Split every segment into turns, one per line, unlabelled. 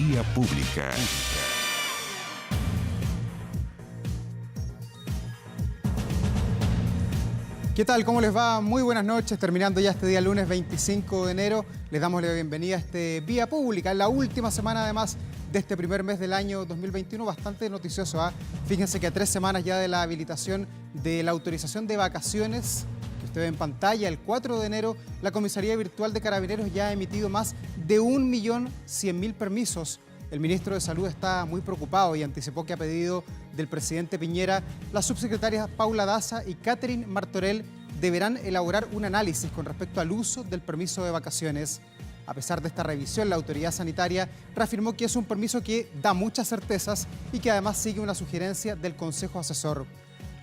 Vía Pública.
¿Qué tal? ¿Cómo les va? Muy buenas noches. Terminando ya este día lunes 25 de enero, les damos la bienvenida a este Vía Pública, en la última semana además de este primer mes del año 2021, bastante noticioso. Fíjense que a 3 semanas ya de la habilitación de la autorización de vacaciones, que usted ve en pantalla, el 4 de enero, la Comisaría Virtual de Carabineros ya ha emitido más de 1.100.000 permisos. El ministro de Salud está muy preocupado y anticipó que a pedido del presidente Piñera, las subsecretarias Paula Daza y Catherine Martorell deberán elaborar un análisis con respecto al uso del permiso de vacaciones. A pesar de esta revisión, la autoridad sanitaria reafirmó que es un permiso que da muchas certezas y que además sigue una sugerencia del Consejo Asesor.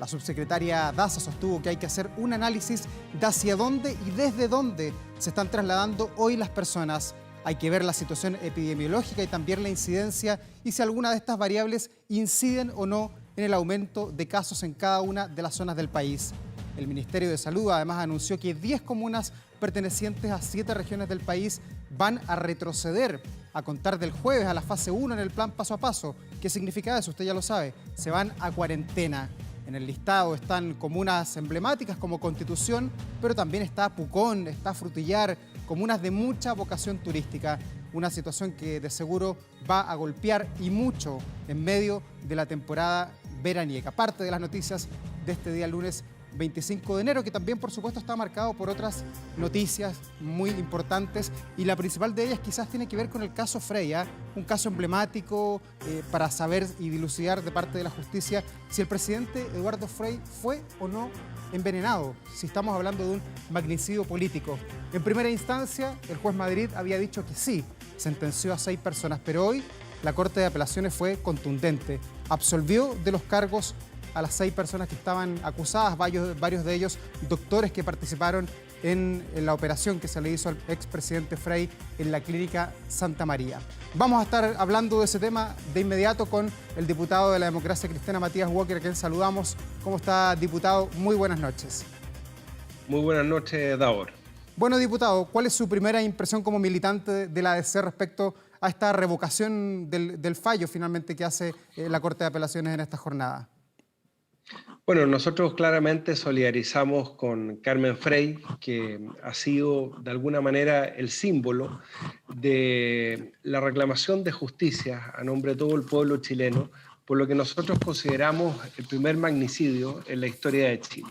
La subsecretaria Daza sostuvo que hay que hacer un análisis de hacia dónde y desde dónde se están trasladando hoy las personas. Hay que ver la situación epidemiológica y también la incidencia y si alguna de estas variables inciden o no en el aumento de casos en cada una de las zonas del país. El Ministerio de Salud además anunció que 10 comunas pertenecientes a 7 regiones del país van a retroceder a contar del jueves a la fase 1 en el plan paso a paso. ¿Qué significa eso? Usted ya lo sabe. Se van a cuarentena. En el listado están comunas emblemáticas como Constitución, pero también está Pucón, está Frutillar, comunas de mucha vocación turística. Una situación que de seguro va a golpear y mucho en medio de la temporada veraniega. Parte de las noticias de este día lunes 25 de enero, que también por supuesto está marcado por otras noticias muy importantes y la principal de ellas quizás tiene que ver con el caso Frey, un caso emblemático para saber y dilucidar de parte de la justicia si el presidente Eduardo Frey fue o no envenenado, si estamos hablando de un magnicidio político. En primera instancia, el juez Madrid había dicho que sí, sentenció a 6 personas, pero hoy la Corte de Apelaciones fue contundente, absolvió de los cargos a las 6 personas que estaban acusadas, varios de ellos doctores que participaron en la operación que se le hizo al expresidente Frey en la clínica Santa María. Vamos a estar hablando de ese tema de inmediato con el diputado de la Democracia Cristiana, Matías Walker, a quien saludamos. ¿Cómo está, diputado? Muy buenas noches.
Muy buenas noches, Davor.
Bueno, diputado, ¿cuál es su primera impresión como militante de la ADC respecto a esta revocación del fallo finalmente que hace la Corte de Apelaciones en esta jornada?
Bueno, nosotros claramente solidarizamos con Carmen Frey, que ha sido de alguna manera el símbolo de la reclamación de justicia a nombre de todo el pueblo chileno, por lo que nosotros consideramos el primer magnicidio en la historia de Chile.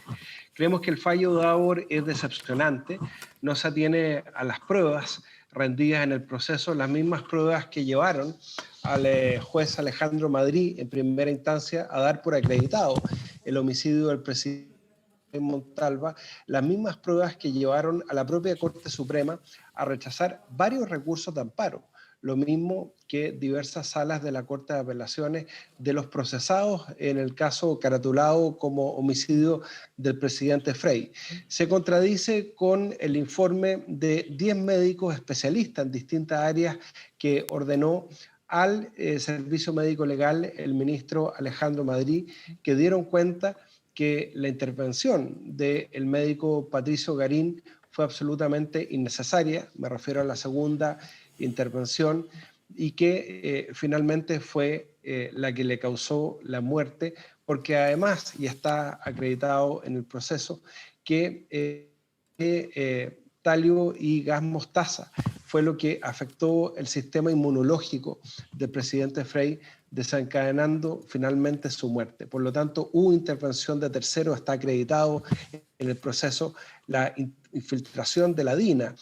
Creemos que el fallo de Davor es decepcionante, no se atiene a las pruebas rendidas en el proceso, las mismas pruebas que llevaron al juez Alejandro Madrid en primera instancia a dar por acreditado el homicidio del presidente Montalva, las mismas pruebas que llevaron a la propia Corte Suprema a rechazar varios recursos de amparo, lo mismo que diversas salas de la Corte de Apelaciones de los procesados en el caso caratulado como homicidio del presidente Frey. Se contradice con el informe de 10 médicos especialistas en distintas áreas que ordenó al Servicio Médico Legal el ministro Alejandro Madrid, que dieron cuenta que la intervención del médico Patricio Garín fue absolutamente innecesaria, me refiero a la segunda intervención, y que finalmente fue la que le causó la muerte, porque además, y está acreditado en el proceso, que talio y gas mostaza fue lo que afectó el sistema inmunológico del presidente Frey, desencadenando finalmente su muerte. Por lo tanto, hubo intervención de terceros, está acreditado en el proceso la infiltración de la DINA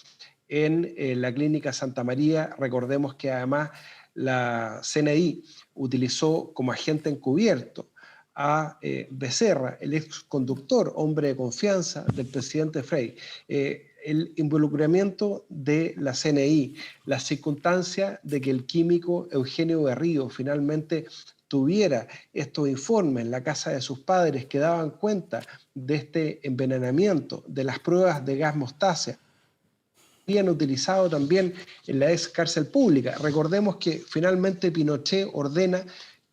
en la clínica Santa María. Recordemos que además la CNI utilizó como agente encubierto a Becerra, el exconductor, hombre de confianza del presidente Frey. El involucramiento de la CNI, la circunstancia de que el químico Eugenio Berrío finalmente tuviera estos informes en la casa de sus padres que daban cuenta de este envenenamiento, de las pruebas de gas mostaza, habían utilizado también en la ex cárcel pública. Recordemos que finalmente Pinochet ordena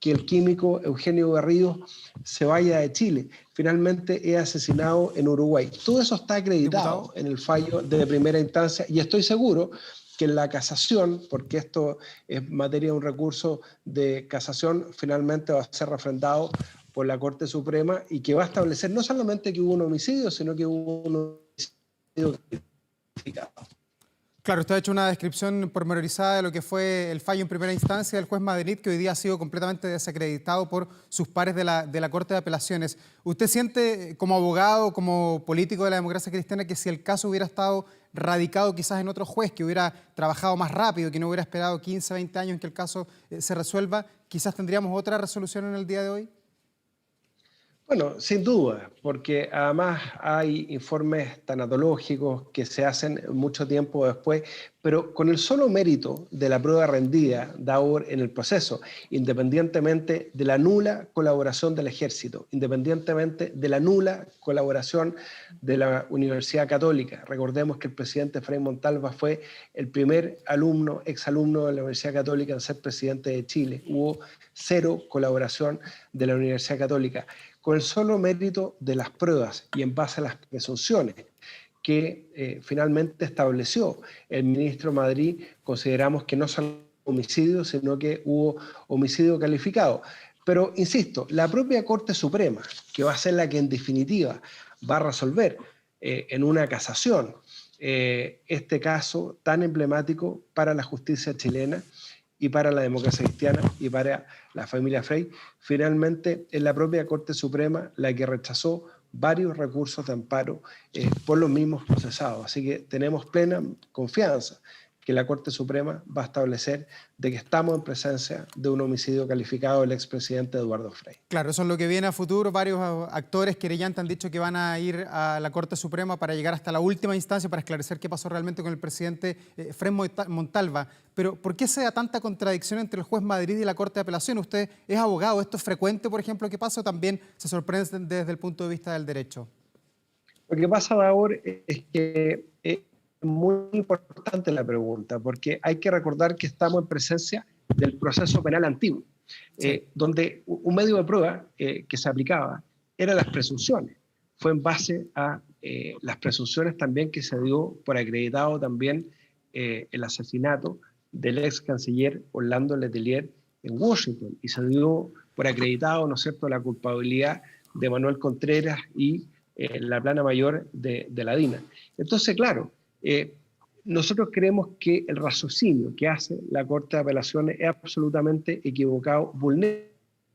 que el químico Eugenio Berrío se vaya de Chile. finalmente es asesinado en Uruguay. Todo eso está acreditado
Diputado,
en el fallo de primera instancia y estoy seguro que en la casación, porque esto es materia de un recurso de casación, finalmente va a ser refrendado por la Corte Suprema y que va a establecer no solamente que hubo un homicidio, sino que hubo un homicidio calificado.
claro, usted ha hecho una descripción pormenorizada de lo que fue el fallo en primera instancia del juez Madrid, que hoy día ha sido completamente desacreditado por sus pares de la Corte de Apelaciones. ¿Usted siente, como abogado, como político de la democracia cristiana, que si el caso hubiera estado radicado quizás en otro juez, que hubiera trabajado más rápido, que no hubiera esperado 15, 20 años en que el caso se resuelva, quizás tendríamos otra resolución en el día de hoy?
Bueno, sin duda, porque además hay informes tanatológicos que se hacen mucho tiempo después, pero con el solo mérito de la prueba rendida dado en el proceso, independientemente de la nula colaboración del Ejército, independientemente de la nula colaboración de la Universidad Católica. Recordemos que el presidente Frei Montalva fue el primer alumno, exalumno de la Universidad Católica en ser presidente de Chile. Hubo cero colaboración de la Universidad Católica. Con el solo mérito de las pruebas y en base a las presunciones que finalmente estableció el ministro Madrid, consideramos que no solo homicidio, sino que hubo homicidio calificado. Pero, insisto, la propia Corte Suprema, que va a ser la que en definitiva va a resolver en una casación este caso tan emblemático para la justicia chilena y para la democracia cristiana y para la familia Frey, finalmente es la propia Corte Suprema la que rechazó varios recursos de amparo por los mismos procesados. Así que tenemos plena confianza que la Corte Suprema va a establecer de que estamos en presencia de un homicidio calificado del expresidente Eduardo Frei.
Claro, eso es lo que viene a futuro. Varios actores querellantes han dicho que van a ir a la Corte Suprema para llegar hasta la última instancia para esclarecer qué pasó realmente con el presidente Frei Montalva. Pero ¿por qué se da tanta contradicción entre el juez Madrid y la Corte de Apelación? Usted es abogado. ¿Esto es frecuente, por ejemplo, que pasa o también se sorprende desde el punto de vista del derecho?
Lo que pasa ahora es que es muy importante la pregunta, porque hay que recordar que estamos en presencia del proceso penal antiguo, donde un medio de prueba que se aplicaba eran las presunciones. Fue en base a las presunciones también que se dio por acreditado también el asesinato del ex canciller Orlando Letelier en Washington, y se dio por acreditado, ¿no es cierto?, la culpabilidad de Manuel Contreras y la plana mayor de la DINA. Entonces, claro, nosotros creemos que el raciocinio que hace la Corte de Apelaciones es absolutamente equivocado, vulnera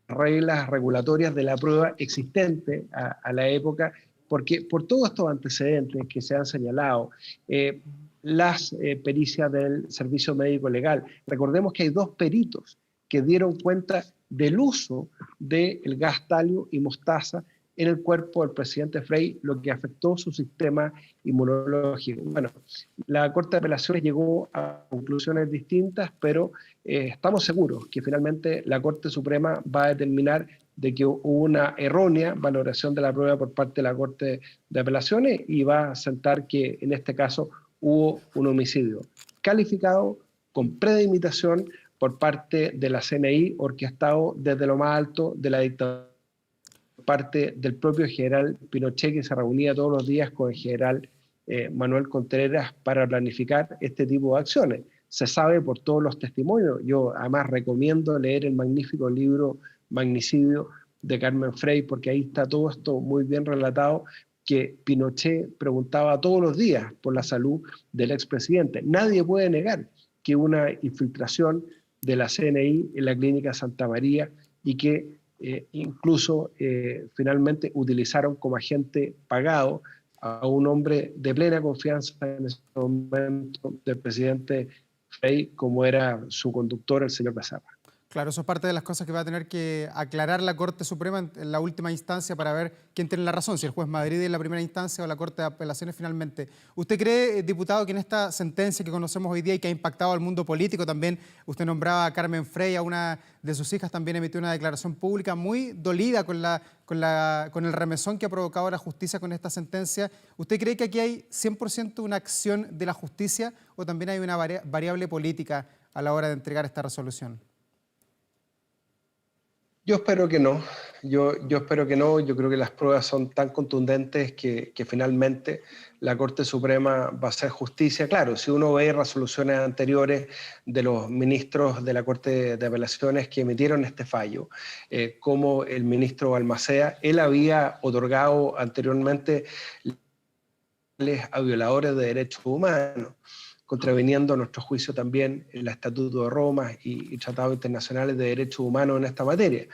las reglas regulatorias de la prueba existente a la época, porque por todos estos antecedentes que se han señalado, las pericias del Servicio Médico Legal, recordemos que hay dos peritos que dieron cuenta del uso del gas talio y mostaza en el cuerpo del presidente Frei, lo que afectó su sistema inmunológico. Bueno, la Corte de Apelaciones llegó a conclusiones distintas, pero estamos seguros que finalmente la Corte Suprema va a determinar de que hubo una errónea valoración de la prueba por parte de la Corte de Apelaciones y va a sentar que en este caso hubo un homicidio calificado con premeditación por parte de la CNI, orquestado desde lo más alto de la dictadura, parte del propio general Pinochet, que se reunía todos los días con el general Manuel Contreras para planificar este tipo de acciones. Se sabe por todos los testimonios. Yo además recomiendo leer el magnífico libro Magnicidio de Carmen Frey, porque ahí está todo esto muy bien relatado, que Pinochet preguntaba todos los días por la salud del expresidente. Nadie puede negar que hubo una infiltración de la CNI en la clínica Santa María y que incluso finalmente utilizaron como agente pagado a un hombre de plena confianza en ese momento del presidente Frei, como era su conductor, el señor Becerra.
Claro, eso es parte de las cosas que va a tener que aclarar la Corte Suprema en la última instancia para ver quién tiene la razón, si el juez Madrid en la primera instancia o la Corte de Apelaciones finalmente. ¿Usted cree, diputado, que en esta sentencia que conocemos hoy día y que ha impactado al mundo político también, usted nombraba a Carmen Frey, a una de sus hijas también emitió una declaración pública muy dolida con el remesón que ha provocado la justicia con esta sentencia? ¿Usted cree que aquí hay 100% una acción de la justicia o también hay una variable política a la hora de entregar esta resolución?
Yo espero que no. Yo espero que no. Yo creo que las pruebas son tan contundentes que finalmente la Corte Suprema va a hacer justicia. Claro, si uno ve resoluciones anteriores de los ministros de la Corte de Apelaciones que emitieron este fallo, como el ministro Balmaceda, él había otorgado anteriormente a violadores de derechos humanos, contraviniendo a nuestro juicio también el Estatuto de Roma y tratados internacionales de derechos humanos en esta materia.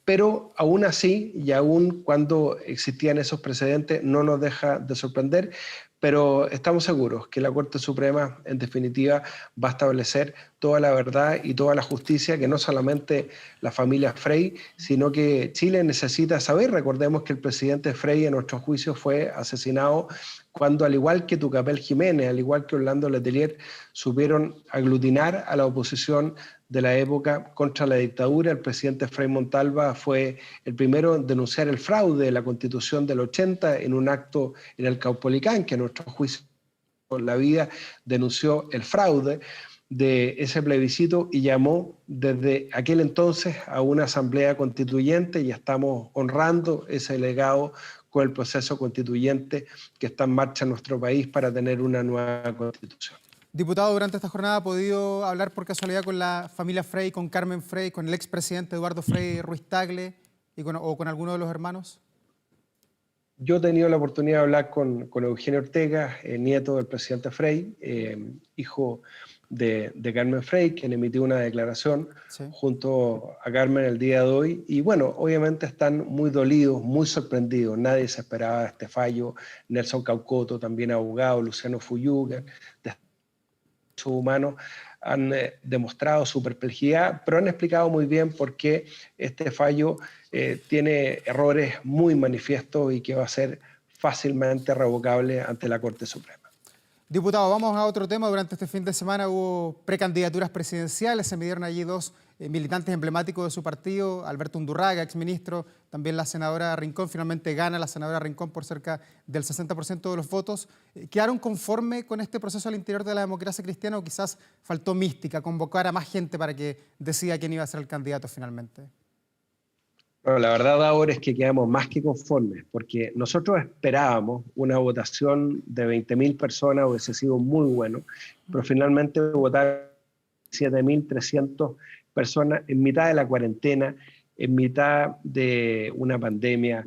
Pero aún así, y aún cuando existían esos precedentes, no nos deja de sorprender, pero estamos seguros que la Corte Suprema, en definitiva, va a establecer toda la verdad y toda la justicia que no solamente la familia Frey, sino que Chile necesita saber. Recordemos que el presidente Frey, en nuestro juicio, fue asesinado cuando, al igual que Tucapel Jiménez, al igual que Orlando Letelier, supieron aglutinar a la oposición de la época contra la dictadura. El presidente Frei Montalva fue el primero en denunciar el fraude de la Constitución del 80 en un acto en el Caupolicán, que a nuestro juicio con la vida denunció el fraude de ese plebiscito y llamó desde aquel entonces a una asamblea constituyente, y estamos honrando ese legado con el proceso constituyente que está en marcha en nuestro país para tener una nueva constitución.
Diputado, durante esta jornada ¿ha podido hablar por casualidad con la familia Frey, con Carmen Frey, con el expresidente Eduardo Frei Ruiz-Tagle o con alguno de los hermanos?
Yo he tenido la oportunidad de hablar con Eugenio Ortega, nieto del presidente Frey, hijo de Carmen Frey, quien emitió una declaración junto a Carmen el día de hoy. Y bueno, obviamente están muy dolidos, muy sorprendidos. Nadie se esperaba este fallo. Nelson Caucoto, también abogado, Luciano Fuyuga, humanos, han demostrado su perplejidad, pero han explicado muy bien por qué este fallo tiene errores muy manifiestos y que va a ser fácilmente revocable ante la Corte Suprema.
Diputado, vamos a otro tema. Durante este fin de semana hubo precandidaturas presidenciales, se midieron allí dos militantes emblemáticos de su partido, Alberto Undurraga, exministro, también la senadora Rincón. Finalmente gana la senadora Rincón por cerca del 60% de los votos. ¿Quedaron conforme con este proceso al interior de la democracia cristiana o quizás faltó mística, convocar a más gente para que decida quién iba a ser el candidato finalmente?
Bueno, la verdad ahora es que quedamos más que conformes, porque nosotros esperábamos una votación de 20.000 personas, hubiese sido muy bueno, pero finalmente votaron 7.300 personas en mitad de la cuarentena, en mitad de una pandemia,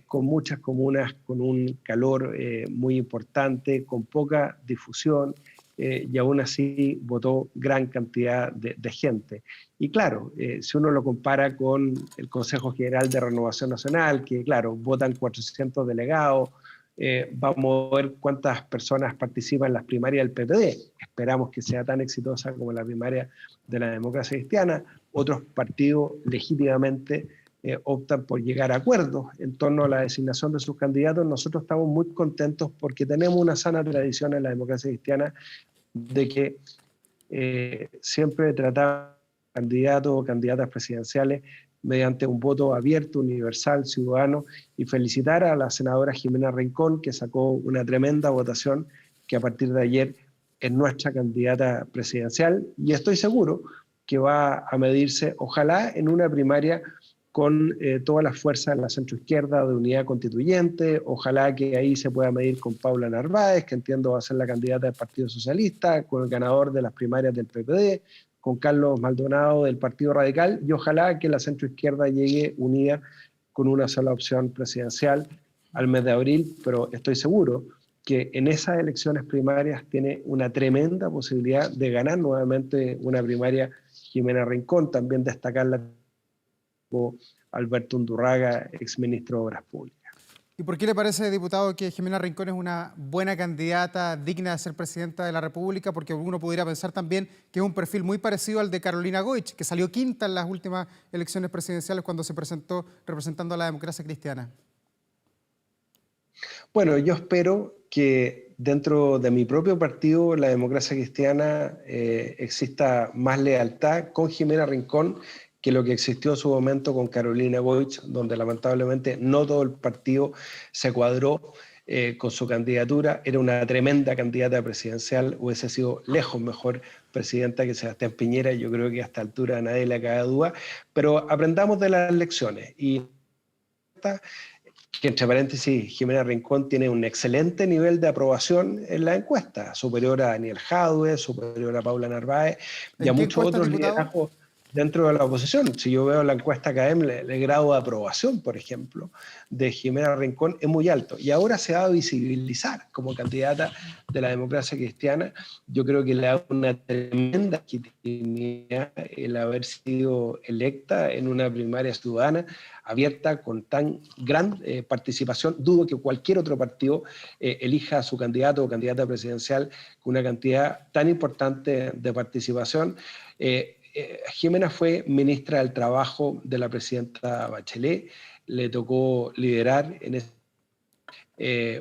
con muchas comunas con un calor muy importante, con poca difusión, y aún así votó gran cantidad de gente. Y claro, si uno lo compara con el Consejo General de Renovación Nacional, que claro, votan 400 delegados, vamos a ver cuántas personas participan en las primarias del PPD. Esperamos que sea tan exitosa como la primaria de la democracia cristiana. Otros partidos legítimamente optan por llegar a acuerdos en torno a la designación de sus candidatos. Nosotros estamos muy contentos porque tenemos una sana tradición en la democracia cristiana de que siempre tratamos candidatos o candidatas presidenciales mediante un voto abierto, universal, ciudadano, y felicitar a la senadora Jimena Rincón, que sacó una tremenda votación, que a partir de ayer es nuestra candidata presidencial, y estoy seguro que va a medirse, ojalá, en una primaria con todas las fuerzas de la centroizquierda de unidad constituyente, ojalá que ahí se pueda medir con Paula Narváez, que entiendo va a ser la candidata del Partido Socialista, con el ganador de las primarias del PPD, con Carlos Maldonado del Partido Radical, y ojalá que la centroizquierda llegue unida con una sola opción presidencial al mes de abril, pero estoy seguro que en esas elecciones primarias tiene una tremenda posibilidad de ganar nuevamente una primaria Jimena Rincón. También destacarla Alberto Undurraga, exministro de Obras Públicas.
¿Y por qué le parece, diputado, que Jimena Rincón es una buena candidata, digna de ser presidenta de la República? Porque uno pudiera pensar también que es un perfil muy parecido al de Carolina Goich, que salió quinta en las últimas elecciones presidenciales cuando se presentó representando a la democracia cristiana.
Bueno, yo espero que dentro de mi propio partido, la democracia cristiana, exista más lealtad con Jimena Rincón que lo que existió en su momento con Carolina Goich, donde lamentablemente no todo el partido se cuadró con su candidatura. Era una tremenda candidata presidencial, hubiese sido lejos mejor presidenta que Sebastián Piñera. Yo creo que a esta altura a nadie le cabe duda, pero aprendamos de las lecciones. Y que, entre paréntesis, Jimena Rincón tiene un excelente nivel de aprobación en la encuesta, superior a Daniel Jadue, superior a Paula Narváez y a muchos otros liderazgos dentro de la oposición. Si yo veo la encuesta CADEM, el grado de aprobación, por ejemplo, de Jimena Rincón es muy alto. Y ahora se va a visibilizar como candidata de la democracia cristiana. Yo creo que le da una tremenda legitimidad el haber sido electa en una primaria ciudadana abierta con tan gran participación. Dudo que cualquier otro partido elija a su candidato o candidata presidencial con una cantidad tan importante de participación. Jimena fue ministra del Trabajo de la presidenta Bachelet, le tocó liderar en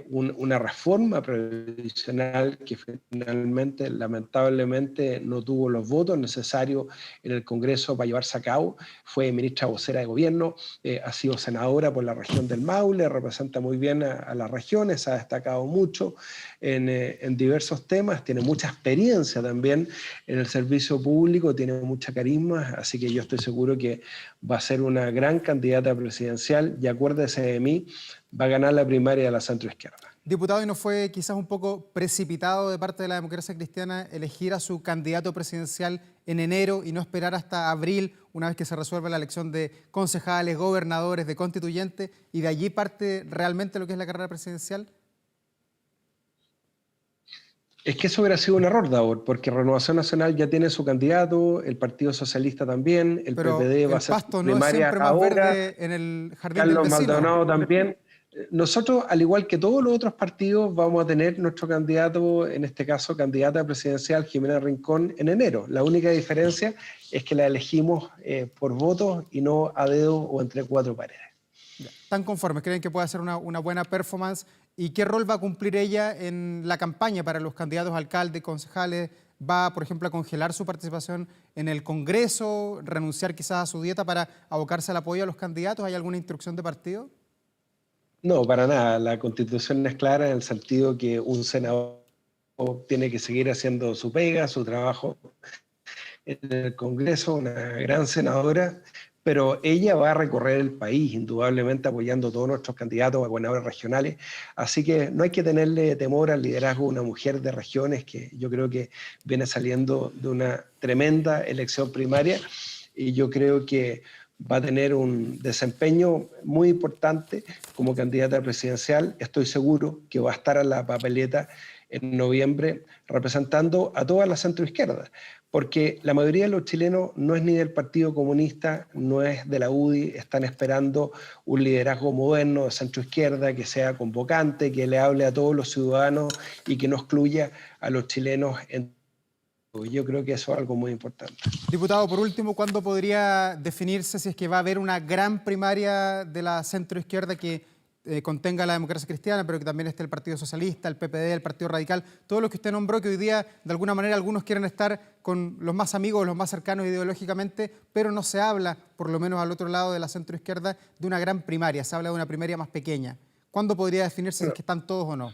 una reforma previsional que finalmente, lamentablemente, no tuvo los votos necesarios en el Congreso para llevarse a cabo. Fue ministra vocera de gobierno, ha sido senadora por la región del Maule, representa muy bien a las regiones, ha destacado mucho en diversos temas, tiene mucha experiencia también en el servicio público, tiene mucha carisma, así que yo estoy seguro que va a ser una gran candidata presidencial y acuérdese de mí, va a ganar la primaria de la centroizquierda.
Diputado, ¿y no fue quizás un poco precipitado de parte de la democracia cristiana elegir a su candidato presidencial en enero y no esperar hasta abril, una vez que se resuelva la elección de concejales, gobernadores, de constituyentes, y de allí parte realmente lo que es la carrera presidencial?
Es que eso hubiera sido un error, Davor, porque Renovación Nacional ya tiene su candidato, el Partido Socialista también, el PPD va a ser
pasto
primaria
no es
ahora,
verde en el jardín
Carlos
del vecino.
Maldonado también. Nosotros, al igual que todos los otros partidos, vamos a tener nuestro candidato, en este caso candidata presidencial, Jimena Rincón, en enero. La única diferencia es que la elegimos por votos y no a dedo o entre cuatro paredes.
¿Están conformes? ¿Creen que puede hacer una buena performance? ¿Y qué rol va a cumplir ella en la campaña para los candidatos a alcalde, concejales? ¿Va, por ejemplo, a congelar su participación en el Congreso, renunciar quizás a su dieta para abocarse al apoyo a los candidatos? ¿Hay alguna instrucción de partido?
No, para nada. La Constitución es clara en el sentido que un senador tiene que seguir haciendo su pega, su trabajo en el Congreso, una gran senadora, pero ella va a recorrer el país, indudablemente apoyando a todos nuestros candidatos a gobernadores regionales, así que no hay que tenerle temor al liderazgo de una mujer de regiones que yo creo que viene saliendo de una tremenda elección primaria y yo creo que va a tener un desempeño muy importante como candidata presidencial. Estoy seguro que va a estar en la papeleta en noviembre representando a toda la centroizquierda, porque la mayoría de los chilenos no es ni del Partido Comunista, no es de la UDI, están esperando un liderazgo moderno de centroizquierda que sea convocante, que le hable a todos los ciudadanos y que no excluya a los chilenos en. Yo creo que eso es algo muy importante.
Diputado, por último, ¿cuándo podría definirse si es que va a haber una gran primaria de la centroizquierda que contenga la democracia cristiana, pero que también esté el Partido Socialista, el PPD, el Partido Radical, todo lo que usted nombró, que hoy día de alguna manera algunos quieren estar con los más amigos, los más cercanos ideológicamente, pero no se habla, por lo menos al otro lado de la centroizquierda, de una gran primaria, se habla de una primaria más pequeña? ¿Cuándo podría definirse si es que están todos o no?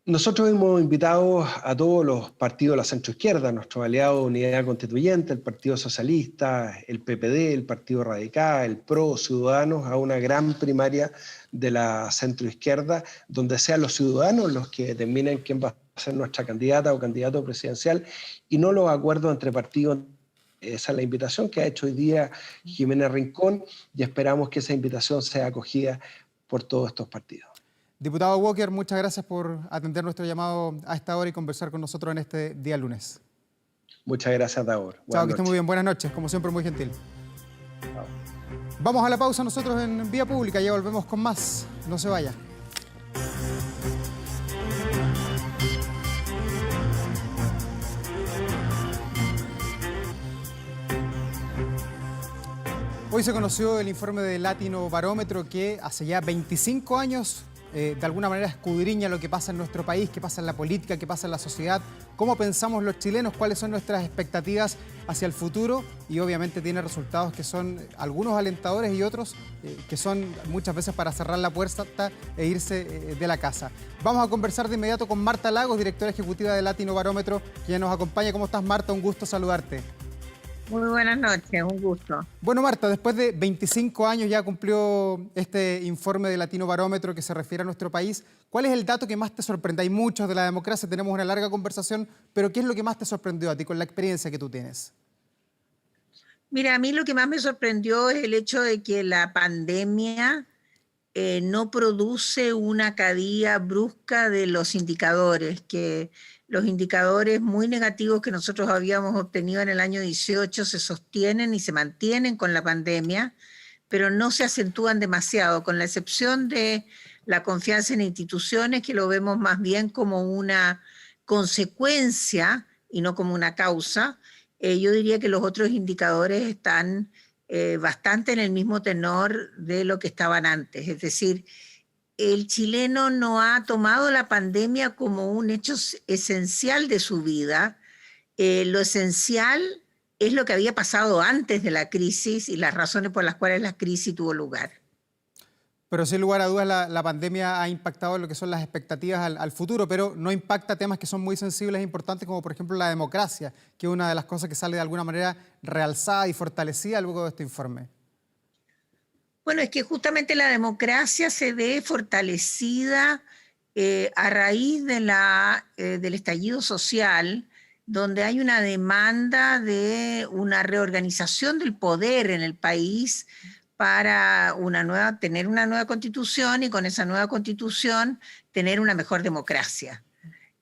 Nosotros hemos invitado a todos los partidos de la centroizquierda, nuestros aliados de Unidad Constituyente, el Partido Socialista, el PPD, el Partido Radical, el PRO, Ciudadanos, a una gran primaria de la centroizquierda, donde sean los ciudadanos los que determinen quién va a ser nuestra candidata o candidato presidencial y no los acuerdos entre partidos. Esa es la invitación que ha hecho hoy día Jimena Rincón y esperamos que esa invitación sea acogida por todos estos partidos.
Diputado Walker, muchas gracias por atender nuestro llamado a esta hora y conversar con nosotros en este día lunes.
Muchas gracias, Davor.
Chao, que esté muy bien. Buenas noches. Como siempre, muy gentil. Chao. Vamos a la pausa nosotros en Vía Pública. Ya volvemos con más. No se vaya. Hoy se conoció el informe de Latino Barómetro que hace ya 25 años de alguna manera escudriña lo que pasa en nuestro país, qué pasa en la política, qué pasa en la sociedad, cómo pensamos los chilenos, cuáles son nuestras expectativas hacia el futuro y obviamente tiene resultados que son algunos alentadores y otros que son muchas veces para cerrar la puerta e irse de la casa. Vamos a conversar de inmediato con Marta Lagos, directora ejecutiva de Latino Barómetro, que ya nos acompaña. ¿Cómo estás, Marta? Un gusto saludarte.
Muy buenas noches, un gusto.
Bueno, Marta, después de 25 años ya cumplió este informe de Latino Barómetro que se refiere a nuestro país. ¿Cuál es el dato que más te sorprende? Hay muchos de la democracia, tenemos una larga conversación, pero ¿qué es lo que más te sorprendió a ti con la experiencia que tú tienes?
Mira, a mí lo que más me sorprendió es el hecho de que la pandemia no produce una caída brusca de los indicadores, que los indicadores muy negativos que nosotros habíamos obtenido en el año 18 se sostienen y se mantienen con la pandemia, pero no se acentúan demasiado, con la excepción de la confianza en instituciones, que lo vemos más bien como una consecuencia y no como una causa. Yo diría que los otros indicadores están bastante en el mismo tenor de lo que estaban antes. Es decir, el chileno no ha tomado la pandemia como un hecho esencial de su vida. Lo esencial es lo que había pasado antes de la crisis y las razones por las cuales la crisis tuvo lugar.
Pero sin lugar a dudas la pandemia ha impactado en lo que son las expectativas al futuro, pero no impacta temas que son muy sensibles e importantes como por ejemplo la democracia, que es una de las cosas que sale de alguna manera realzada y fortalecida luego de este informe.
Bueno, es que justamente la democracia se ve fortalecida a raíz de del estallido social, donde hay una demanda de una reorganización del poder en el país para tener una nueva constitución y con esa nueva constitución tener una mejor democracia.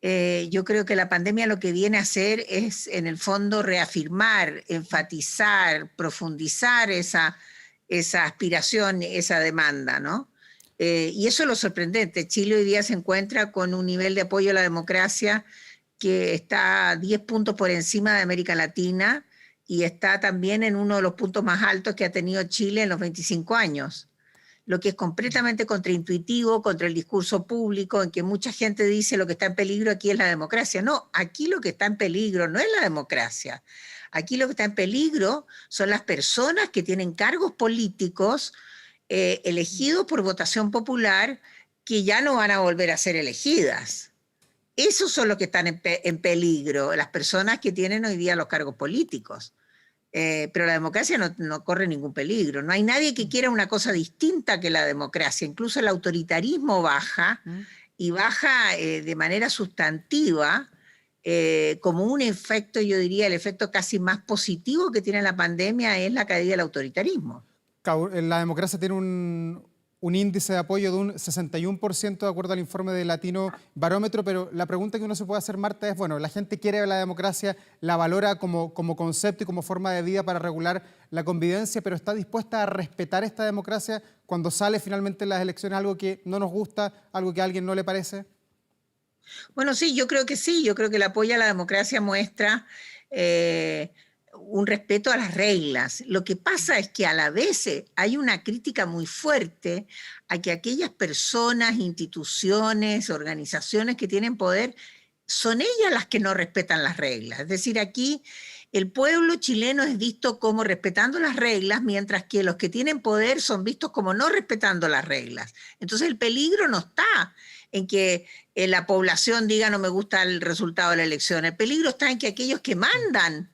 Yo creo que la pandemia lo que viene a hacer es, en el fondo, reafirmar, enfatizar, profundizar esa aspiración, esa demanda, ¿no? Y eso es lo sorprendente. Chile hoy día se encuentra con un nivel de apoyo a la democracia que está 10 puntos por encima de América Latina, y está también en uno de los puntos más altos que ha tenido Chile en los 25 años, lo que es completamente contraintuitivo contra el discurso público, en que mucha gente dice lo que está en peligro aquí es la democracia. No, aquí lo que está en peligro no es la democracia. Aquí lo que está en peligro son las personas que tienen cargos políticos elegidos por votación popular, que ya no van a volver a ser elegidas. Esos son los que están en peligro, las personas que tienen hoy día los cargos políticos. Pero la democracia no corre ningún peligro. No hay nadie que quiera una cosa distinta que la democracia. Incluso el autoritarismo baja, y baja de manera sustantiva, como un efecto, yo diría, el efecto casi más positivo que tiene la pandemia es la caída del autoritarismo.
La democracia tiene un índice de apoyo de un 61% de acuerdo al informe de Latino Barómetro, pero la pregunta que uno se puede hacer, Marta, es, bueno, la gente quiere la democracia, la valora como concepto y como forma de vida para regular la convivencia, pero ¿está dispuesta a respetar esta democracia cuando sale finalmente en las elecciones algo que no nos gusta, algo que a alguien no le parece?
Bueno, sí, yo creo que sí. Yo creo que el apoyo a la democracia muestra un respeto a las reglas. Lo que pasa es que a la vez hay una crítica muy fuerte a que aquellas personas, instituciones, organizaciones que tienen poder, son ellas las que no respetan las reglas. Es decir, aquí el pueblo chileno es visto como respetando las reglas, mientras que los que tienen poder son vistos como no respetando las reglas. Entonces el peligro no está en que la población diga no me gusta el resultado de la elección. El peligro está en que aquellos que mandan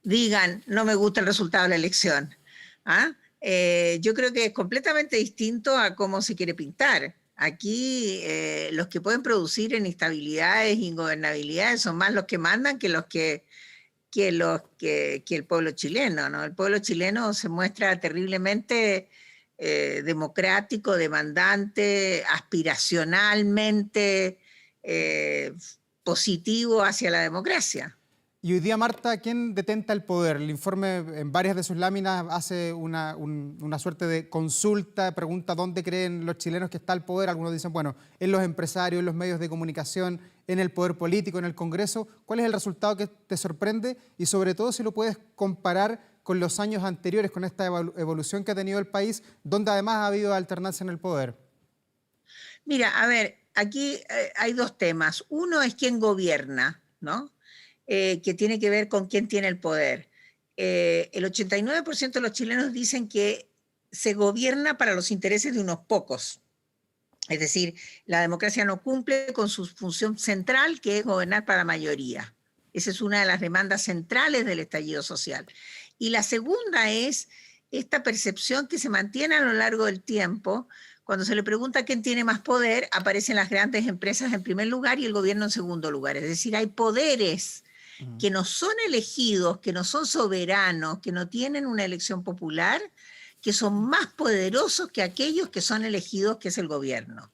digan no me gusta el resultado de la elección. Yo creo que es completamente distinto a cómo se quiere pintar. Aquí los que pueden producir inestabilidades, ingobernabilidades, son más los que mandan que el pueblo chileno, ¿no? El pueblo chileno se muestra terriblemente democrático, demandante, aspiracionalmente positivo hacia la democracia.
Y hoy día, Marta, ¿quién detenta el poder? El informe en varias de sus láminas hace una suerte de consulta, pregunta dónde creen los chilenos que está el poder. Algunos dicen, bueno, en los empresarios, en los medios de comunicación, en el poder político, en el Congreso. ¿Cuál es el resultado que te sorprende? Y sobre todo si lo puedes comparar con los años anteriores, con esta evolución que ha tenido el país, donde además ha habido alternancia en el poder.
Mira, a ver, aquí hay dos temas. Uno es quién gobierna, ¿no? Que tiene que ver con quién tiene el poder. El 89% de los chilenos dicen que se gobierna para los intereses de unos pocos. Es decir, la democracia no cumple con su función central, que es gobernar para la mayoría. Esa es una de las demandas centrales del estallido social. Y la segunda es esta percepción que se mantiene a lo largo del tiempo. Cuando se le pregunta quién tiene más poder, aparecen las grandes empresas en primer lugar y el gobierno en segundo lugar. Es decir, hay poderes que no son elegidos, que no son soberanos, que no tienen una elección popular, que son más poderosos que aquellos que son elegidos, que es el gobierno.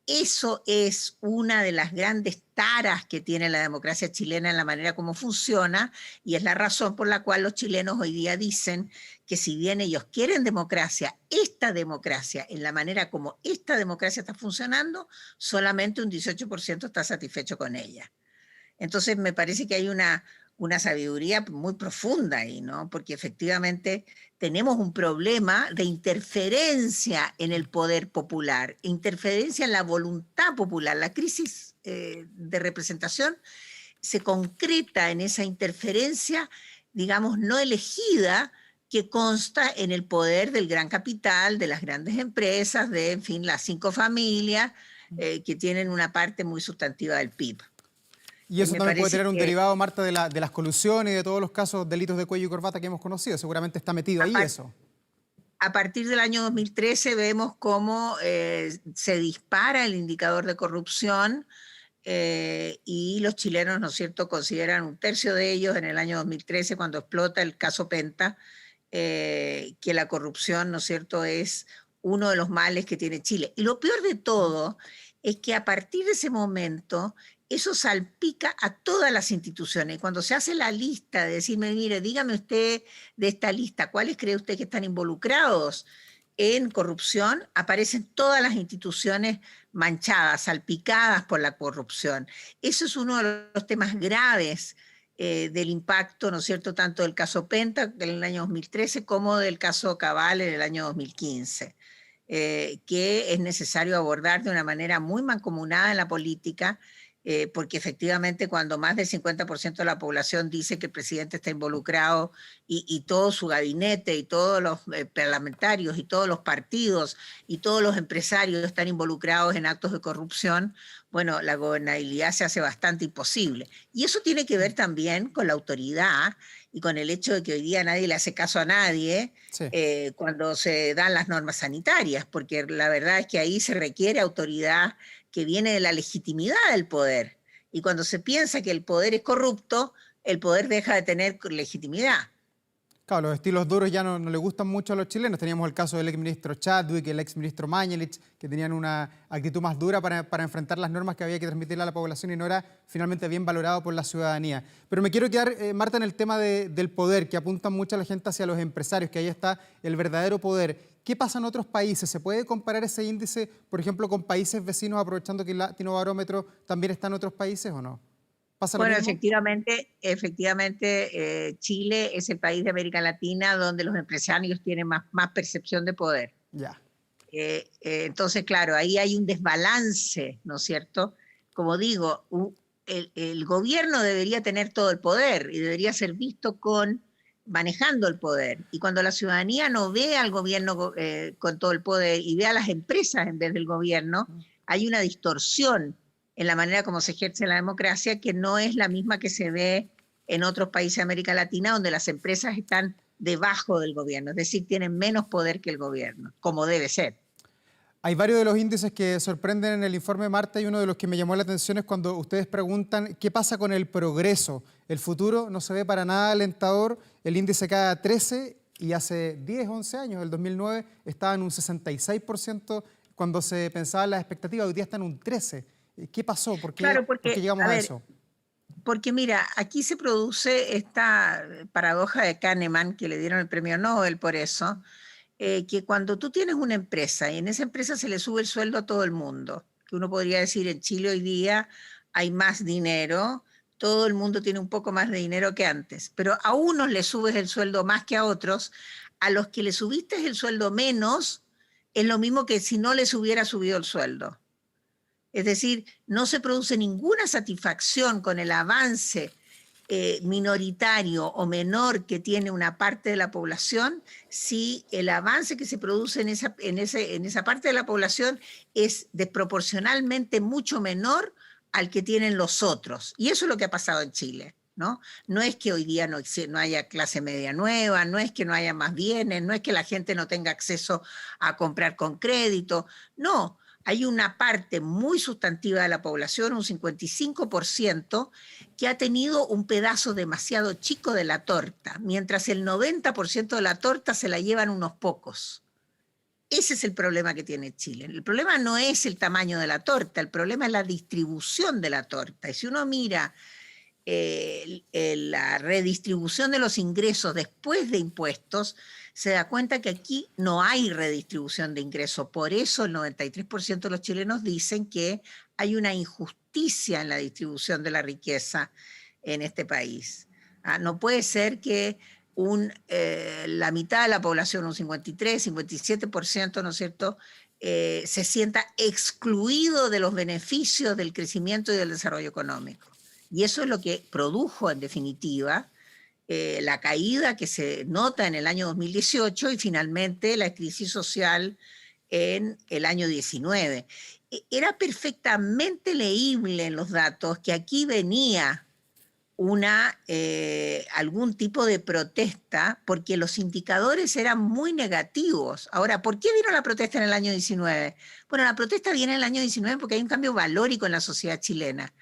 Eso es una de las grandes taras que tiene la democracia chilena en la manera como funciona, y es la razón por la cual los chilenos hoy día dicen que si bien ellos quieren democracia, esta democracia, en la manera como esta democracia está funcionando, solamente un 18% está satisfecho con ella. Entonces me parece que hay una sabiduría muy profunda ahí, ¿no? Porque efectivamente tenemos un problema de interferencia en el poder popular, interferencia en la voluntad popular. La crisis de representación se concreta en esa interferencia, digamos, no elegida, que consta en el poder del gran capital, de las grandes empresas, de, en fin, las 5 familias que tienen una parte muy sustantiva del PIB.
Y eso
Me
también puede
parece
tener un
que
derivado, Marta, de las colusiones y de todos los casos, delitos de cuello y corbata que hemos conocido. Seguramente está metido ahí eso.
a partir del año 2013 vemos cómo se dispara el indicador de corrupción y los chilenos, ¿no es cierto?, consideran un tercio de ellos en el año 2013, cuando explota el caso Penta, que la corrupción, ¿no es cierto?, es uno de los males que tiene Chile. Y lo peor de todo es que a partir de ese momento eso salpica a todas las instituciones. Y cuando se hace la lista de decirme, mire, dígame usted de esta lista, ¿cuáles cree usted que están involucrados en corrupción? Aparecen todas las instituciones manchadas, salpicadas por la corrupción. Eso es uno de los temas graves del impacto, ¿no es cierto?, tanto del caso Penta en el año 2013 como del caso Cabal en el año 2015, que es necesario abordar de una manera muy mancomunada en la política, porque efectivamente cuando más del 50% de la población dice que el presidente está involucrado y todo su gabinete y todos los parlamentarios y todos los partidos y todos los empresarios están involucrados en actos de corrupción, bueno, la gobernabilidad se hace bastante imposible. Y eso tiene que ver también con la autoridad y con el hecho de que hoy día nadie le hace caso a nadie
Sí.
cuando se dan las normas sanitarias, porque la verdad es que ahí se requiere autoridad que viene de la legitimidad del poder. Y cuando se piensa que el poder es corrupto, el poder deja de tener legitimidad.
Claro, los estilos duros ya no le gustan mucho a los chilenos. Teníamos el caso del exministro Chadwick, el exministro Mañalich, que tenían una actitud más dura para enfrentar las normas que había que transmitirle a la población y no era finalmente bien valorado por la ciudadanía. Pero me quiero quedar, Marta, en el tema del poder, que apunta mucho a la gente hacia los empresarios, que ahí está el verdadero poder. ¿Qué pasa en otros países? ¿Se puede comparar ese índice, por ejemplo, con países vecinos, aprovechando que el Latinobarómetro también está en otros países o no? ¿Pasa lo
Bueno,
mismo?
efectivamente Chile es el país de América Latina donde los empresarios tienen más percepción de poder.
Ya.
Entonces, claro, ahí hay un desbalance, ¿no es cierto? Como digo, el gobierno debería tener todo el poder y debería ser visto manejando el poder. Y cuando la ciudadanía no ve al gobierno con todo el poder y ve a las empresas en vez del gobierno, hay una distorsión en la manera como se ejerce la democracia, que no es la misma que se ve en otros países de América Latina, donde las empresas están debajo del gobierno, es decir, tienen menos poder que el gobierno, como debe ser.
Hay varios de los índices que sorprenden en el informe, Marta, y uno de los que me llamó la atención es cuando ustedes preguntan qué pasa con el progreso. El futuro no se ve para nada alentador, el índice cae a 13 y hace 10, 11 años, el 2009, estaba en un 66% cuando se pensaba en las expectativas, hoy día está en un 13%. ¿Qué pasó? ¿Por qué,
Claro,
¿por qué llegamos a eso?
Porque mira, aquí se produce esta paradoja de Kahneman, que le dieron el premio Nobel por eso, que cuando tú tienes una empresa y en esa empresa se le sube el sueldo a todo el mundo, que uno podría decir en Chile hoy día hay más dinero, todo el mundo tiene un poco más de dinero que antes, pero a unos le subes el sueldo más que a otros, a los que le subiste el sueldo menos, es lo mismo que si no les hubiera subido el sueldo. Es decir, no se produce ninguna satisfacción con el avance minoritario o menor que tiene una parte de la población si el avance que se produce en esa parte de la población es desproporcionalmente mucho menor al que tienen los otros. Y eso es lo que ha pasado en Chile. ¿No? No es que hoy día no haya clase media nueva, no es que no haya más bienes, no es que la gente no tenga acceso a comprar con crédito, no, hay una parte muy sustantiva de la población, un 55%, que ha tenido un pedazo demasiado chico de la torta, mientras el 90% de la torta se la llevan unos pocos. Ese es el problema que tiene Chile. El problema no es el tamaño de la torta, el problema es la distribución de la torta. Y si uno mira la redistribución de los ingresos después de impuestos, se da cuenta que aquí no hay redistribución de ingresos. Por eso el 93% de los chilenos dicen que hay una injusticia en la distribución de la riqueza en este país. No puede ser que la mitad de la población, un 53, 57%, ¿no es cierto?, se sienta excluido de los beneficios del crecimiento y del desarrollo económico. Y eso es lo que produjo, en definitiva, la caída que se nota en el año 2018 y finalmente la crisis social en el año 19. Era perfectamente leíble en los datos que aquí venía algún tipo de protesta porque los indicadores eran muy negativos. Ahora, ¿por qué vino la protesta en el año 19? Bueno, la protesta viene en el año 19 porque hay un cambio valórico en la sociedad chilena.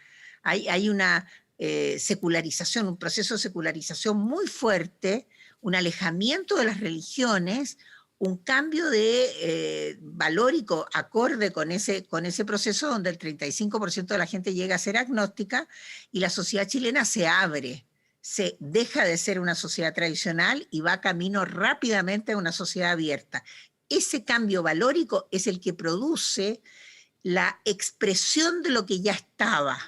Hay una secularización, un proceso de secularización muy fuerte, un alejamiento de las religiones, un cambio de valórico acorde con ese proceso donde el 35% de la gente llega a ser agnóstica y la sociedad chilena se abre, se deja de ser una sociedad tradicional y va camino rápidamente a una sociedad abierta. Ese cambio valórico es el que produce la expresión de lo que ya estaba.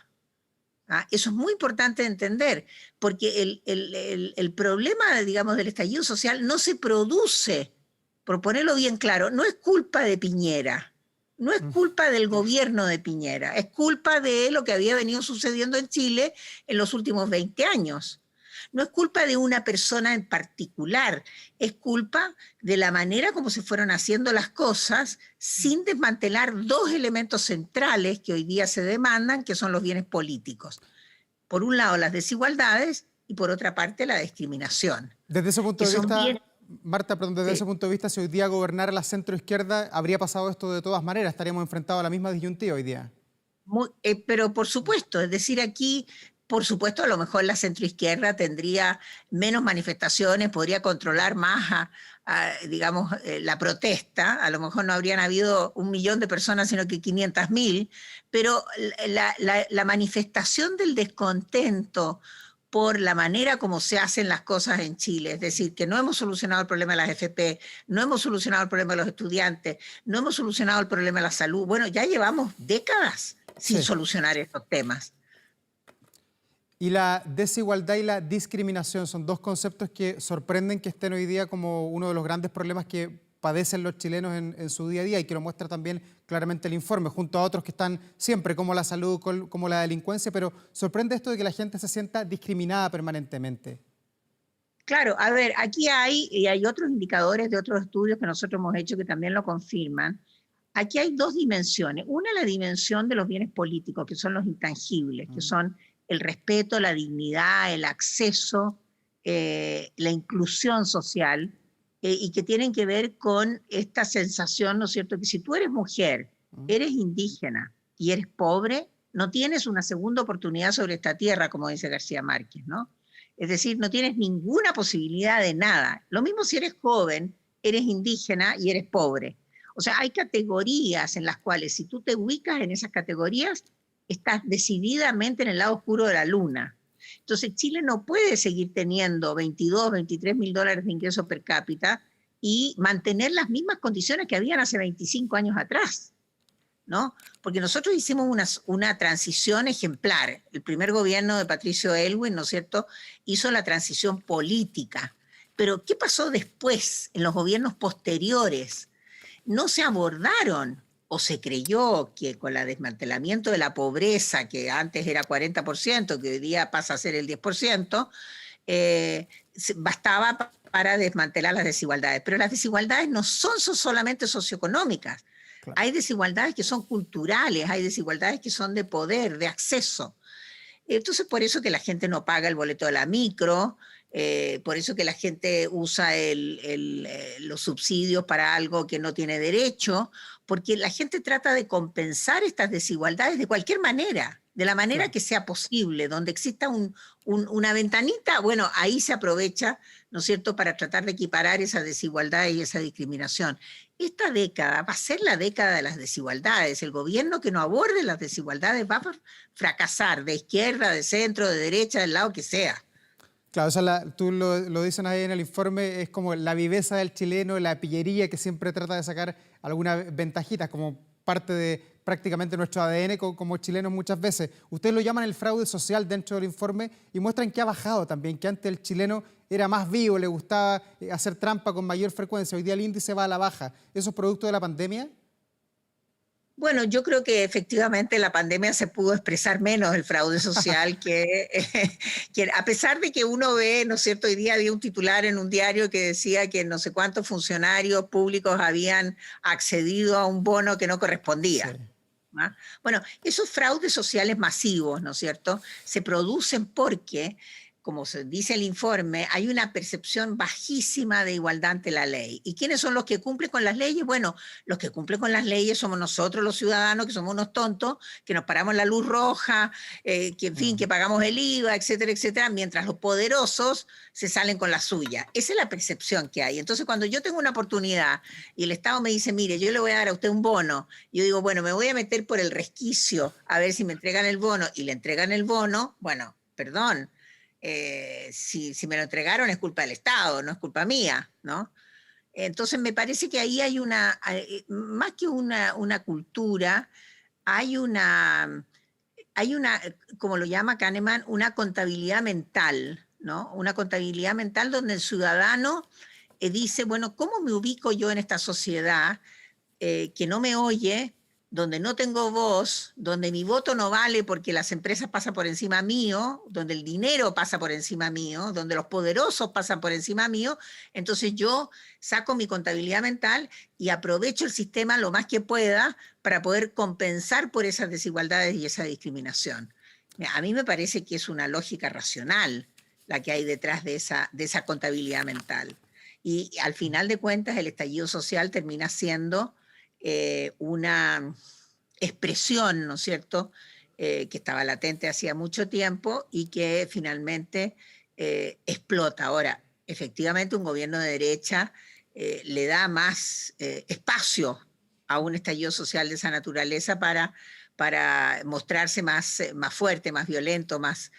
Eso es muy importante de entender, porque el problema, digamos, del estallido social no se produce, por ponerlo bien claro, no es culpa de Piñera, no es culpa del gobierno de Piñera, es culpa de lo que había venido sucediendo en Chile en los últimos 20 años. No es culpa de una persona en particular, es culpa de la manera como se fueron haciendo las cosas sin desmantelar dos elementos centrales que hoy día se demandan, que son los bienes políticos. Por un lado, las desigualdades y por otra parte, la discriminación.
Desde ese punto de vista, Marta, perdón, desde ese punto de vista, si hoy día gobernara la centroizquierda, ¿habría pasado esto de todas maneras? ¿Estaríamos enfrentados a la misma disyuntiva hoy día?
Pero por supuesto, es decir, aquí... Por supuesto, a lo mejor la centroizquierda tendría menos manifestaciones, podría controlar más, digamos, la protesta. A lo mejor no habrían habido 1 millón de personas, sino que 500.000. Pero la manifestación del descontento por la manera como se hacen las cosas en Chile, es decir, que no hemos solucionado el problema de las FP, no hemos solucionado el problema de los estudiantes, no hemos solucionado el problema de la salud. Bueno, ya llevamos décadas sin solucionar estos temas.
Y la desigualdad y la discriminación son dos conceptos que sorprenden que estén hoy día como uno de los grandes problemas que padecen los chilenos en su día a día y que lo muestra también claramente el informe, junto a otros que están siempre, como la salud, como la delincuencia, pero sorprende esto de que la gente se sienta discriminada permanentemente.
Claro, a ver, aquí hay otros indicadores de otros estudios que nosotros hemos hecho que también lo confirman. Aquí hay dos dimensiones. Una, la dimensión de los bienes políticos, que son los intangibles, que son el respeto, la dignidad, el acceso, la inclusión social, y que tienen que ver con esta sensación, ¿no es cierto?, que si tú eres mujer, eres indígena y eres pobre, no tienes una segunda oportunidad sobre esta tierra, como dice García Márquez, ¿no? Es decir, no tienes ninguna posibilidad de nada. Lo mismo si eres joven, eres indígena y eres pobre. O sea, hay categorías en las cuales si tú te ubicas en esas categorías, estás decididamente en el lado oscuro de la luna. Entonces Chile no puede seguir teniendo 22, 23 mil dólares de ingreso per cápita y mantener las mismas condiciones que habían hace 25 años atrás, ¿no? Porque nosotros hicimos una transición ejemplar. El primer gobierno de Patricio Aylwin, ¿no es cierto?, hizo la transición política. Pero ¿qué pasó después, en los gobiernos posteriores? No se abordaron o se creyó que con el desmantelamiento de la pobreza, que antes era 40%, que hoy día pasa a ser el 10%, bastaba para desmantelar las desigualdades. Pero las desigualdades no son solamente socioeconómicas.
Claro.
Hay desigualdades que son culturales, hay desigualdades que son de poder, de acceso. Entonces, por eso que la gente no paga el boleto de la micro, por eso que la gente usa los subsidios para algo que no tiene derecho, porque la gente trata de compensar estas desigualdades de cualquier manera, de la manera
Claro.
que sea posible, donde exista una ventanita, bueno, ahí se aprovecha, ¿no es cierto?, para tratar de equiparar esa desigualdad y esa discriminación. Esta década va a ser la década de las desigualdades. El gobierno que no aborde las desigualdades va a fracasar, de izquierda, de centro, de derecha, del lado que sea.
Claro, o sea, tú lo dicen ahí en el informe, es como la viveza del chileno, la pillería que siempre trata de sacar algunas ventajitas, como parte de prácticamente nuestro ADN como chilenos muchas veces. Ustedes lo llaman el fraude social dentro del informe y muestran que ha bajado también, que antes el chileno era más vivo, le gustaba hacer trampa con mayor frecuencia. Hoy día el índice va a la baja. ¿Eso es producto de la pandemia?
Bueno, yo creo que efectivamente la pandemia se pudo expresar menos el fraude social que a pesar de que uno ve, ¿no es cierto? Hoy día había un titular en un diario que decía que no sé cuántos funcionarios públicos habían accedido a un bono que no
Sí.
correspondía. ¿Ah? Bueno, esos fraudes sociales masivos, ¿no es cierto?, se producen porque, como se dice el informe, hay una percepción bajísima de igualdad ante la ley. ¿Y quiénes son los que cumplen con las leyes? Bueno, los que cumplen con las leyes somos nosotros los ciudadanos, que somos unos tontos, que nos paramos en la luz roja, que en fin, que pagamos el IVA, etcétera, etcétera, mientras los poderosos se salen con la suya. Esa es la percepción que hay. Entonces, cuando yo tengo una oportunidad y el Estado me dice, mire, yo le voy a dar a usted un bono, yo digo, bueno, me voy a meter por el resquicio a ver si me entregan el bono, y le entregan el bono, bueno, perdón, si me lo entregaron es culpa del Estado, no es culpa mía, ¿no? Entonces me parece que ahí hay más que una cultura, hay una, como lo llama Kahneman, una contabilidad mental, ¿no? Una contabilidad mental donde el ciudadano dice, bueno, ¿cómo me ubico yo en esta sociedad que no me oye, donde no tengo voz, donde mi voto no vale porque las empresas pasan por encima mío, donde el dinero pasa por encima mío, donde los poderosos pasan por encima mío? Entonces yo saco mi contabilidad mental y aprovecho el sistema lo más que pueda para poder compensar por esas desigualdades y esa discriminación. A mí me parece que es una lógica racional la que hay detrás de esa contabilidad mental. Y al final de cuentas el estallido social termina siendo una expresión, ¿no es cierto?, que estaba latente hacía mucho tiempo y que finalmente explota. Ahora, efectivamente, un gobierno de derecha le da más espacio a un estallido social de esa naturaleza para mostrarse más fuerte, más violento, más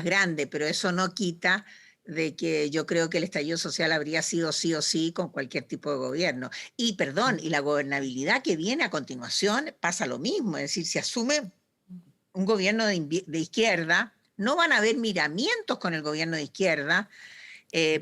grande, pero eso no quita de que yo creo que el estallido social habría sido sí o sí con cualquier tipo de gobierno. Y perdón, y la gobernabilidad que viene a continuación pasa lo mismo, es decir, si asume un gobierno de izquierda, no van a haber miramientos con el gobierno de izquierda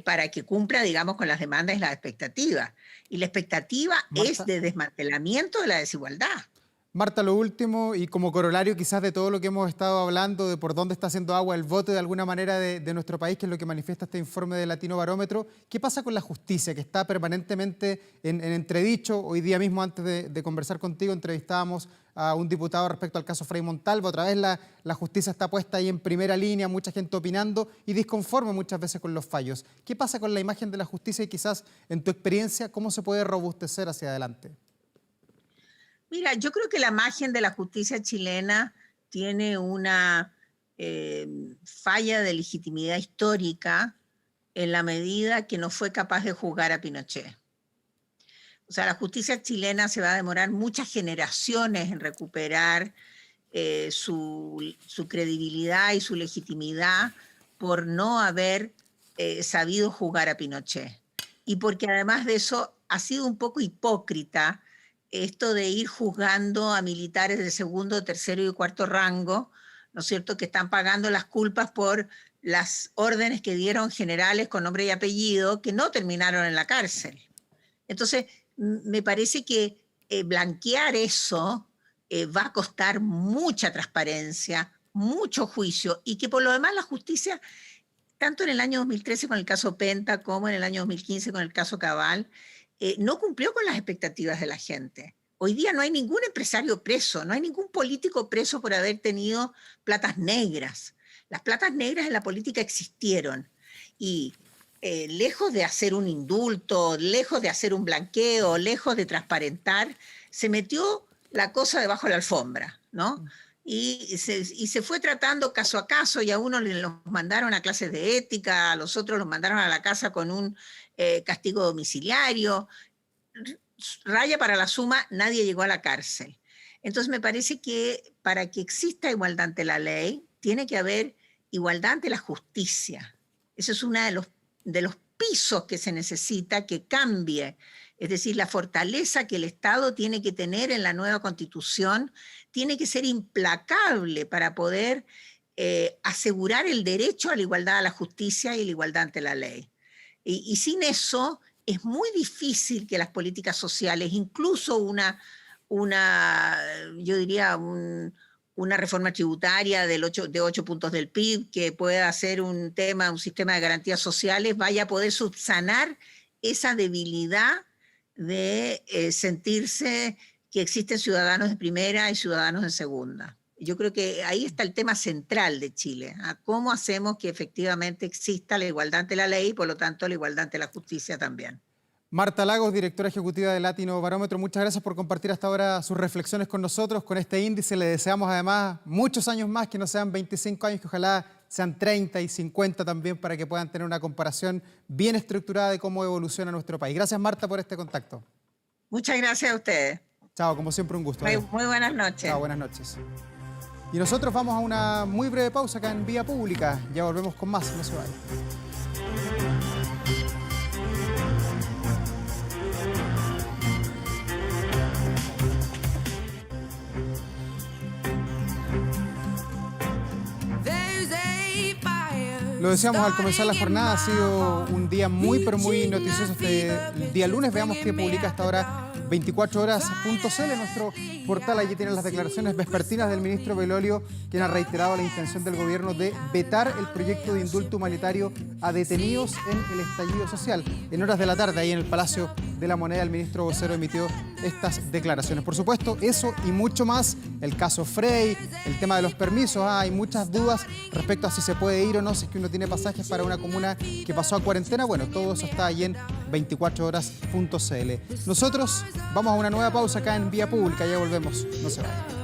para que cumpla, digamos, con las demandas y las expectativas. Y la expectativa es
Marta.
de desmantelamiento de la desigualdad.
Marta, lo último, y como corolario quizás de todo lo que hemos estado hablando, de por dónde está haciendo agua el voto de alguna manera de nuestro país, que es lo que manifiesta este informe de Latino Barómetro, ¿qué pasa con la justicia, que está permanentemente en entredicho? Hoy día mismo, antes de conversar contigo, entrevistábamos a un diputado respecto al caso Frei Montalva. Otra vez la justicia está puesta ahí en primera línea, mucha gente opinando y disconforme muchas veces con los fallos. ¿Qué pasa con la imagen de la justicia y quizás, en tu experiencia, cómo se puede robustecer hacia adelante?
Mira, yo creo que la imagen de la justicia chilena tiene una falla de legitimidad histórica en la medida que no fue capaz de juzgar a Pinochet. O sea, la justicia chilena se va a demorar muchas generaciones en recuperar su credibilidad y su legitimidad por no haber sabido juzgar a Pinochet. Y porque además de eso ha sido un poco hipócrita esto de ir juzgando a militares de segundo, tercero y cuarto rango, ¿no es cierto?, que están pagando las culpas por las órdenes que dieron generales con nombre y apellido que no terminaron en la cárcel. Entonces, me parece que blanquear eso va a costar mucha transparencia, mucho juicio, y que por lo demás la justicia, tanto en el año 2013 con el caso Penta como en el año 2015 con el caso Cabal, no cumplió con las expectativas de la gente. Hoy día no hay ningún empresario preso, no hay ningún político preso por haber tenido platas negras. Las platas negras en la política existieron y lejos de hacer un indulto, lejos de hacer un blanqueo, lejos de transparentar, se metió la cosa debajo de la alfombra, ¿no? Y se fue tratando caso a caso, y a unos los mandaron a clases de ética, a los otros los mandaron a la casa con un castigo domiciliario. Raya para la suma, nadie llegó a la cárcel. Entonces me parece que para que exista igualdad ante la ley, tiene que haber igualdad ante la justicia. Eso es uno de los pisos que se necesita que cambie. Es decir, la fortaleza que el Estado tiene que tener en la nueva Constitución tiene que ser implacable para poder asegurar el derecho a la igualdad a la justicia y la igualdad ante la ley. Y sin eso es muy difícil que las políticas sociales, incluso yo diría, una reforma tributaria de 8 puntos del PIB que pueda hacer un sistema de garantías sociales, vaya a poder subsanar esa debilidad de sentirse que existen ciudadanos de primera y ciudadanos de segunda. Yo creo que ahí está el tema central de Chile, ¿eh? ¿Cómo hacemos que efectivamente exista la igualdad ante la ley y por lo tanto la igualdad ante la justicia también?
Marta Lagos, directora ejecutiva de Latino Barómetro, muchas gracias por compartir hasta ahora sus reflexiones con nosotros. Con este índice le deseamos además muchos años más, que no sean 25 años, que ojalá sean 30 y 50 también, para que puedan tener una comparación bien estructurada de cómo evoluciona nuestro país. Gracias, Marta, por este contacto.
Muchas gracias a ustedes.
Chao, como siempre un gusto.
Muy buenas noches.
Chao, buenas noches. Y nosotros vamos a una muy breve pausa acá en Vía Pública. Ya volvemos con más, no se vayan. Lo decíamos al comenzar la jornada, ha sido un día muy, pero muy noticioso el día lunes. Veamos qué publica hasta ahora 24horas.cl, nuestro portal. Allí tienen las declaraciones vespertinas del ministro Belolio, quien ha reiterado la intención del gobierno de vetar el proyecto de indulto humanitario a detenidos en el estallido social. En horas de la tarde, ahí en el Palacio de la Moneda, el ministro vocero emitió estas declaraciones. Por supuesto, eso y mucho más, el caso Frey, el tema de los permisos. Hay muchas dudas respecto a si se puede ir o no, si es que uno tiene pasajes para una comuna que pasó a cuarentena. Bueno, todo eso está ahí en 24horas.cl. Nosotros vamos a una nueva pausa acá en Vía Pública, ya volvemos, no se vayan.